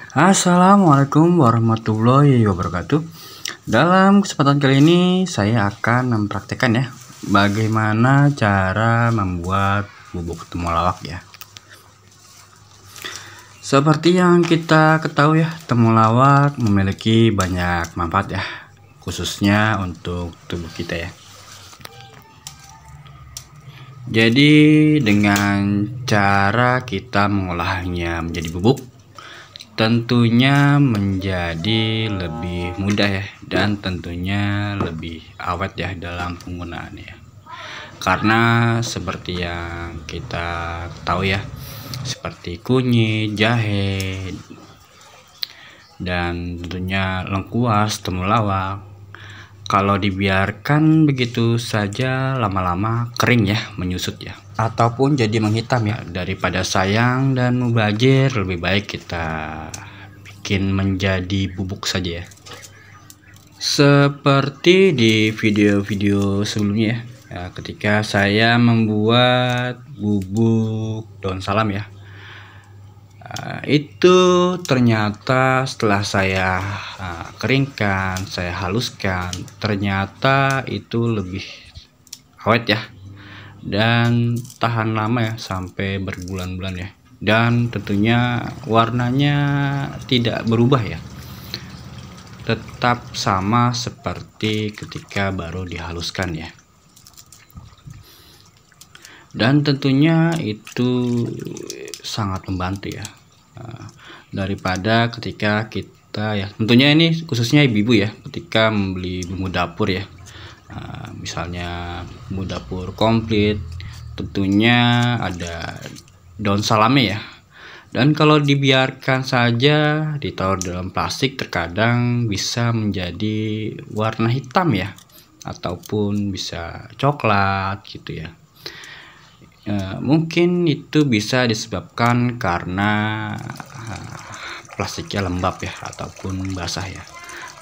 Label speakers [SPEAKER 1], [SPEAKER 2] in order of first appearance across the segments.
[SPEAKER 1] Assalamualaikum warahmatullahi wabarakatuh. Dalam kesempatan kali ini saya akan mempraktekkan ya bagaimana cara membuat bubuk temulawak ya. Seperti yang kita ketahui ya, temulawak memiliki banyak manfaat ya, khususnya untuk tubuh kita ya. Jadi dengan cara kita mengolahnya menjadi bubuk tentunya menjadi lebih mudah ya, dan tentunya lebih awet ya dalam penggunaannya. Karena seperti yang kita tahu ya, seperti kunyit, jahe, dan tentunya lengkuas, temulawak, kalau dibiarkan begitu saja lama-lama kering ya, menyusut ya, ataupun jadi menghitam ya. Daripada sayang dan mubazir, lebih baik kita bikin menjadi bubuk saja ya. Seperti di video-video sebelumnya ya, ketika saya membuat bubuk daun salam ya, itu ternyata setelah saya keringkan, saya haluskan, ternyata itu lebih awet ya, dan tahan lama ya, sampai berbulan-bulan ya, dan tentunya warnanya tidak berubah ya, tetap sama seperti ketika baru dihaluskan ya. Dan tentunya itu sangat membantu ya, daripada ketika kita ya, tentunya ini khususnya ibu-ibu ya, ketika membeli bumbu dapur ya, misalnya bumbu dapur komplit, tentunya ada daun salamnya ya. Dan kalau dibiarkan saja ditaruh dalam plastik, terkadang bisa menjadi warna hitam ya, ataupun bisa coklat gitu ya. Mungkin itu bisa disebabkan karena plastiknya lembab ya, ataupun basah ya.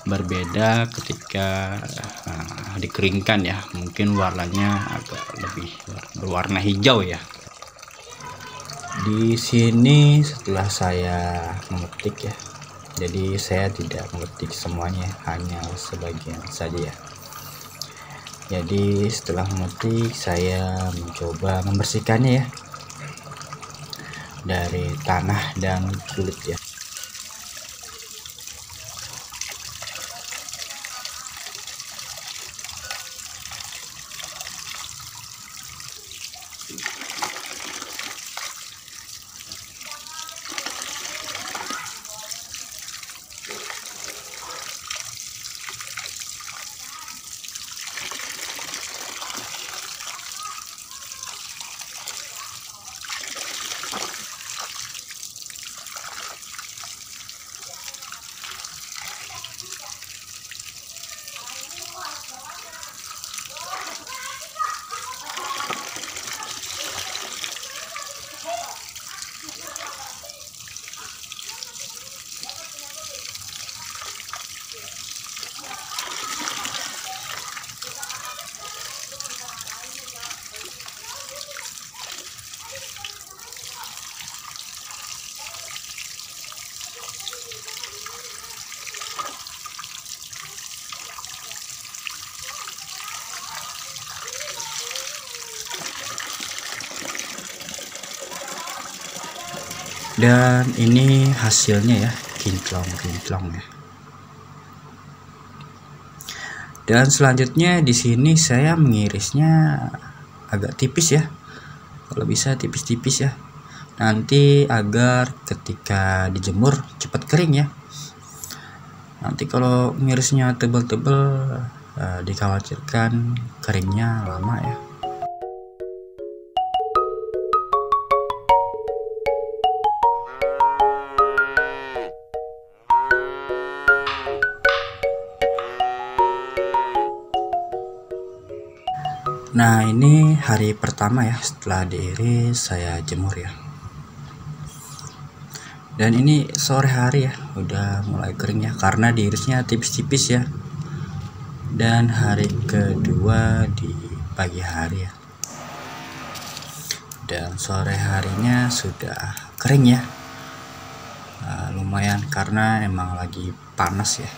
[SPEAKER 1] Berbeda ketika dikeringkan ya, mungkin warnanya agak lebih berwarna hijau ya. Di sini setelah saya memetik ya, jadi saya tidak memetik semuanya, hanya sebagian saja ya. Jadi setelah memetik, saya mencoba membersihkannya ya dari tanah dan kulit ya. Dan ini hasilnya ya, kinclong-kinclong ya. Dan selanjutnya di sini saya mengirisnya agak tipis ya, kalau bisa tipis-tipis ya, nanti agar ketika dijemur cepat kering ya. Nanti kalau mengirisnya tebal-tebal, dikhawatirkan keringnya lama ya. Nah, ini hari pertama ya setelah diiris saya jemur ya. Dan ini sore hari ya, udah mulai kering ya, karena diirisnya tipis-tipis ya. Dan hari kedua di pagi hari ya. Dan sore harinya sudah kering ya. lumayan karena emang lagi panas ya.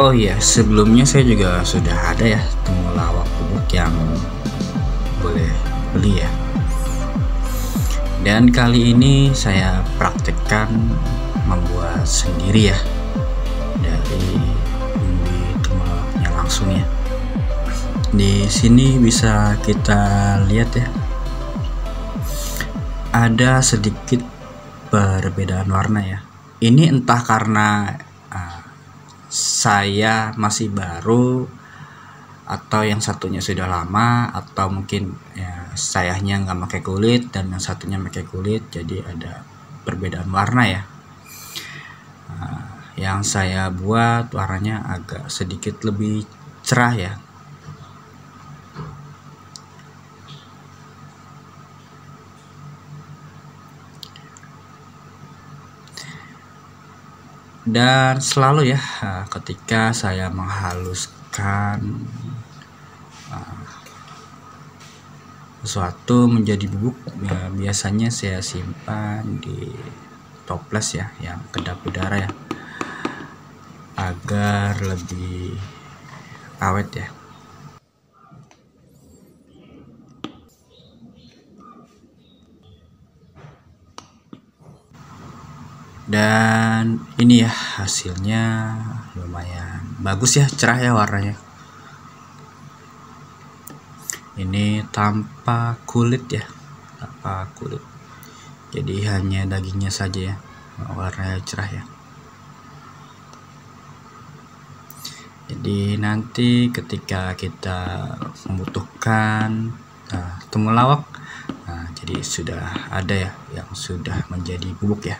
[SPEAKER 1] Oh iya, sebelumnya saya juga sudah ada ya temulawak bubuk yang boleh beli ya. Dan kali ini saya praktekkan membuat sendiri ya, dari umbi temulawaknya langsung ya. Di sini bisa kita lihat ya, ada sedikit perbedaan warna ya. Ini entah karena saya masih baru atau yang satunya sudah lama, atau mungkin ya sayanya nggak pakai kulit dan yang satunya pakai kulit, jadi ada perbedaan warna ya. Yang saya buat warnanya agak sedikit lebih cerah ya. Dan selalu ya, ketika saya menghaluskan sesuatu menjadi bubuk, biasanya saya simpan di toples ya, yang kedap udara ya, agar lebih awet ya. Dan ini ya hasilnya, lumayan bagus ya, cerah ya warnanya. Ini tanpa kulit ya, tanpa kulit, jadi hanya dagingnya saja ya, warnanya cerah ya. Jadi nanti ketika kita membutuhkan temulawak, jadi sudah ada ya yang sudah menjadi bubuk ya.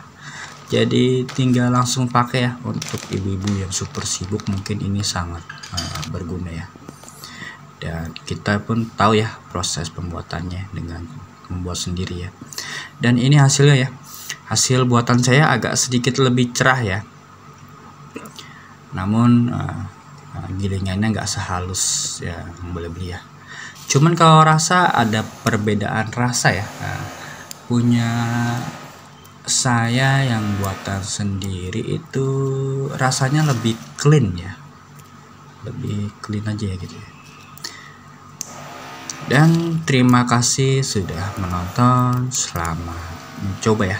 [SPEAKER 1] Jadi tinggal langsung pakai ya. Untuk ibu-ibu yang super sibuk mungkin ini sangat berguna ya. Dan kita pun tahu ya proses pembuatannya dengan membuat sendiri ya. Dan ini hasilnya ya. Hasil buatan saya agak sedikit lebih cerah ya. Namun gilingannya nggak sehalus ya yang boleh beli ya. Cuman kalau rasa ada perbedaan rasa ya. Punya saya yang buatan sendiri itu rasanya lebih clean ya, lebih clean aja ya gitu ya. Dan terima kasih sudah menonton, selamat mencoba ya.